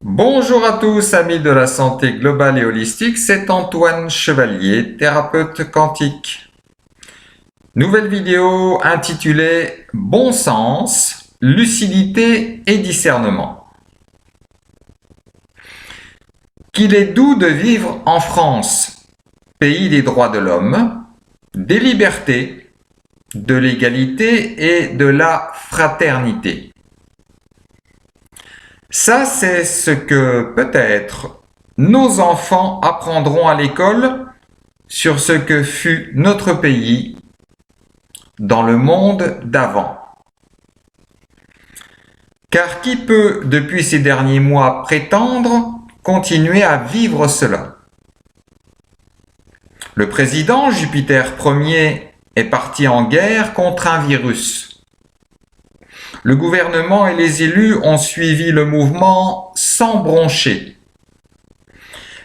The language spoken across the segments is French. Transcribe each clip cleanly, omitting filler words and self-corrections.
Bonjour à tous, amis de la santé globale et holistique, c'est Antoine Chevalier, thérapeute quantique. Nouvelle vidéo intitulée Bon sens, lucidité et discernement. Qu'il est doux de vivre en France, pays des droits de l'homme, des libertés, de l'égalité et de la fraternité. Ça, c'est ce que peut-être nos enfants apprendront à l'école sur ce que fut notre pays dans le monde d'avant. Car qui peut, depuis ces derniers mois, prétendre continuer à vivre cela? Le président Jupiter Ier est parti en guerre contre un virus. Le gouvernement et les élus ont suivi le mouvement sans broncher.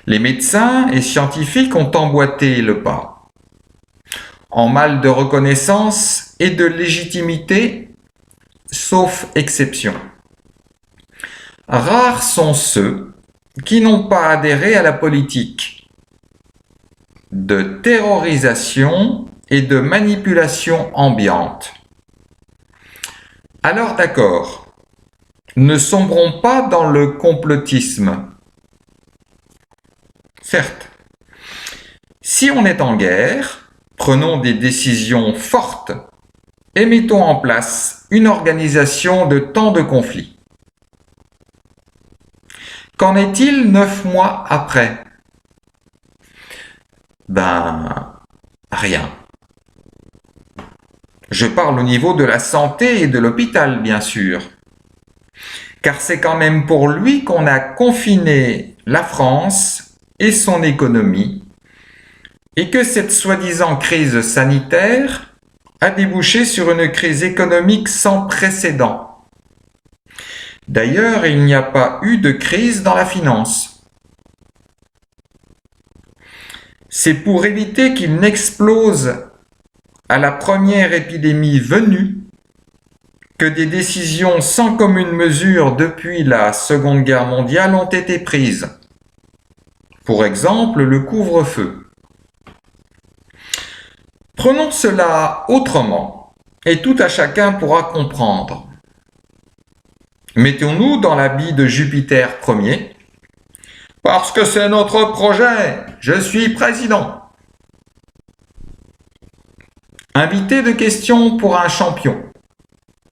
Les médecins et scientifiques ont emboîté le pas. En mal de reconnaissance et de légitimité, sauf exception. Rares sont ceux qui n'ont pas adhéré à la politique de terrorisation et de manipulation ambiante. Alors d'accord, ne sombrons pas dans le complotisme. Certes, si on est en guerre, prenons des décisions fortes et mettons en place une organisation de temps de conflit. Qu'en est-il 9 mois après? Rien. Je parle au niveau de la santé et de l'hôpital, bien sûr. Car c'est quand même pour lui qu'on a confiné la France et son économie, et que cette soi-disant crise sanitaire a débouché sur une crise économique sans précédent. D'ailleurs, il n'y a pas eu de crise dans la finance. C'est pour éviter qu'il n'explose à la première épidémie venue que des décisions sans commune mesure depuis la Seconde Guerre mondiale ont été prises. Pour exemple, le couvre-feu. Prenons cela autrement, et tout à chacun pourra comprendre. Mettons-nous dans l'habit de Jupiter Ier. Parce que c'est notre projet, je suis président. Invité de questions pour un champion.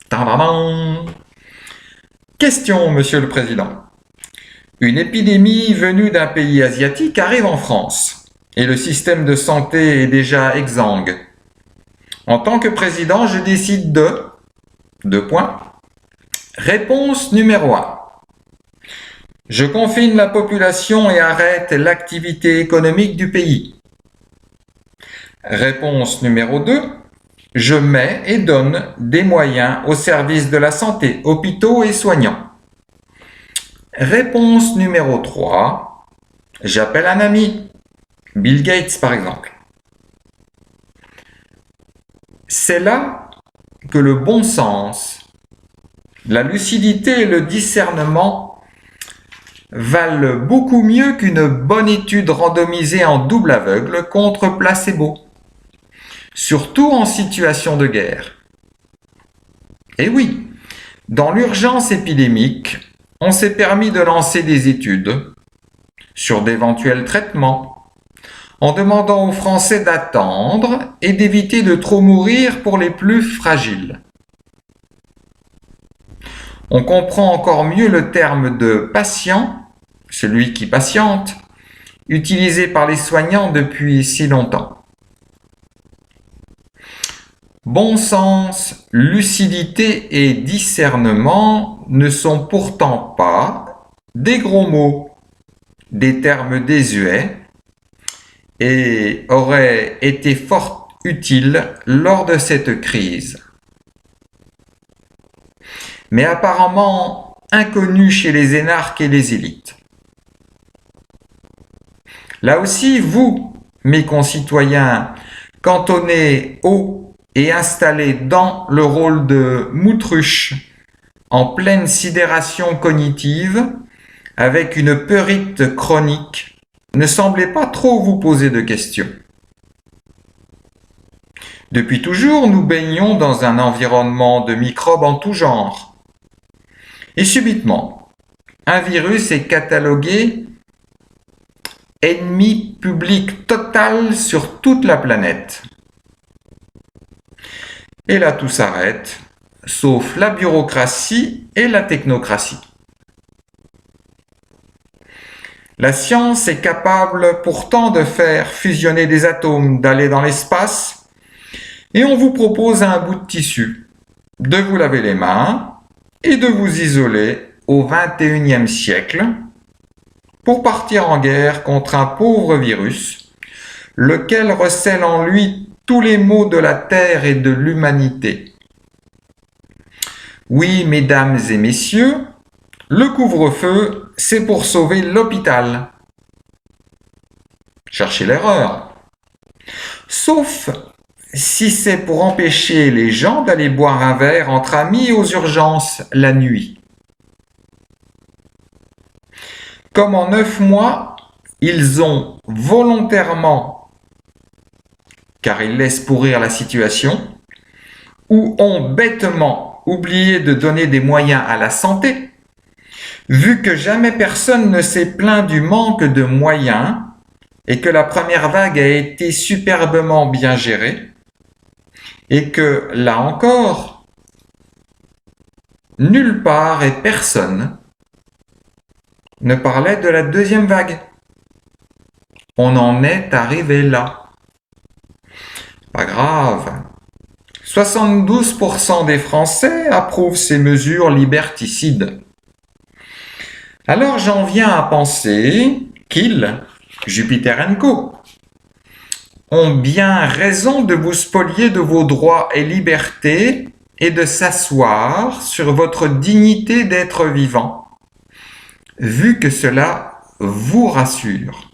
Tadadam. Question, Monsieur le Président. Une épidémie venue d'un pays asiatique arrive en France et le système de santé est déjà exsangue. En tant que président, je décide de... Deux points. Réponse numéro 1. Je confine la population et arrête l'activité économique du pays. Réponse numéro 2. Je mets et donne des moyens au service de la santé, hôpitaux et soignants. Réponse numéro 3. J'appelle un ami, Bill Gates par exemple. C'est là que le bon sens, la lucidité et le discernement valent beaucoup mieux qu'une bonne étude randomisée en double aveugle contre placebo. Surtout en situation de guerre. Et oui, dans l'urgence épidémique, on s'est permis de lancer des études sur d'éventuels traitements, en demandant aux Français d'attendre et d'éviter de trop mourir pour les plus fragiles. On comprend encore mieux le terme de patient, celui qui patiente, utilisé par les soignants depuis si longtemps. Bon sens, lucidité et discernement ne sont pourtant pas des gros mots, des termes désuets, et auraient été fort utiles lors de cette crise. Mais apparemment inconnus chez les énarques et les élites. Là aussi, vous, mes concitoyens, cantonnés haut et installé dans le rôle de moutruche en pleine sidération cognitive, avec une peurite chronique, ne semblez pas trop vous poser de questions. Depuis toujours, nous baignons dans un environnement de microbes en tout genre. Et subitement, un virus est catalogué ennemi public total sur toute la planète. Et là, tout s'arrête, sauf la bureaucratie et la technocratie. La science est capable pourtant de faire fusionner des atomes, d'aller dans l'espace, et on vous propose un bout de tissu, de vous laver les mains et de vous isoler au XXIe siècle pour partir en guerre contre un pauvre virus, lequel recèle en lui tous les maux de la Terre et de l'humanité. Oui, mesdames et messieurs, le couvre-feu, c'est pour sauver l'hôpital. Cherchez l'erreur. Sauf si c'est pour empêcher les gens d'aller boire un verre entre amis aux urgences la nuit. Comme en 9 mois, ils ont volontairement, car ils laissent pourrir la situation, ou ont bêtement oublié de donner des moyens à la santé, vu que jamais personne ne s'est plaint du manque de moyens et que la première vague a été superbement bien gérée, et que, là encore, nulle part et personne ne parlait de la deuxième vague. On en est arrivé là. Pas grave. 72% des Français approuvent ces mesures liberticides. Alors j'en viens à penser qu'ils, Jupiter & Co., ont bien raison de vous spolier de vos droits et libertés et de s'asseoir sur votre dignité d'être vivant, vu que cela vous rassure.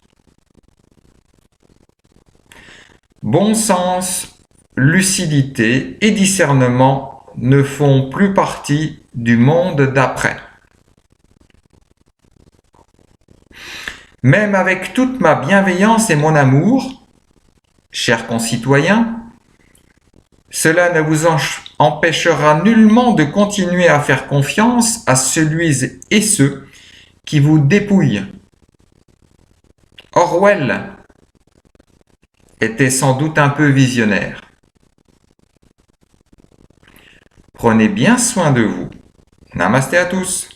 Bon sens, lucidité et discernement ne font plus partie du monde d'après. Même avec toute ma bienveillance et mon amour, chers concitoyens, cela ne vous empêchera nullement de continuer à faire confiance à celui et ceux qui vous dépouillent. Orwell était sans doute un peu visionnaire. Prenez bien soin de vous. Namasté à tous.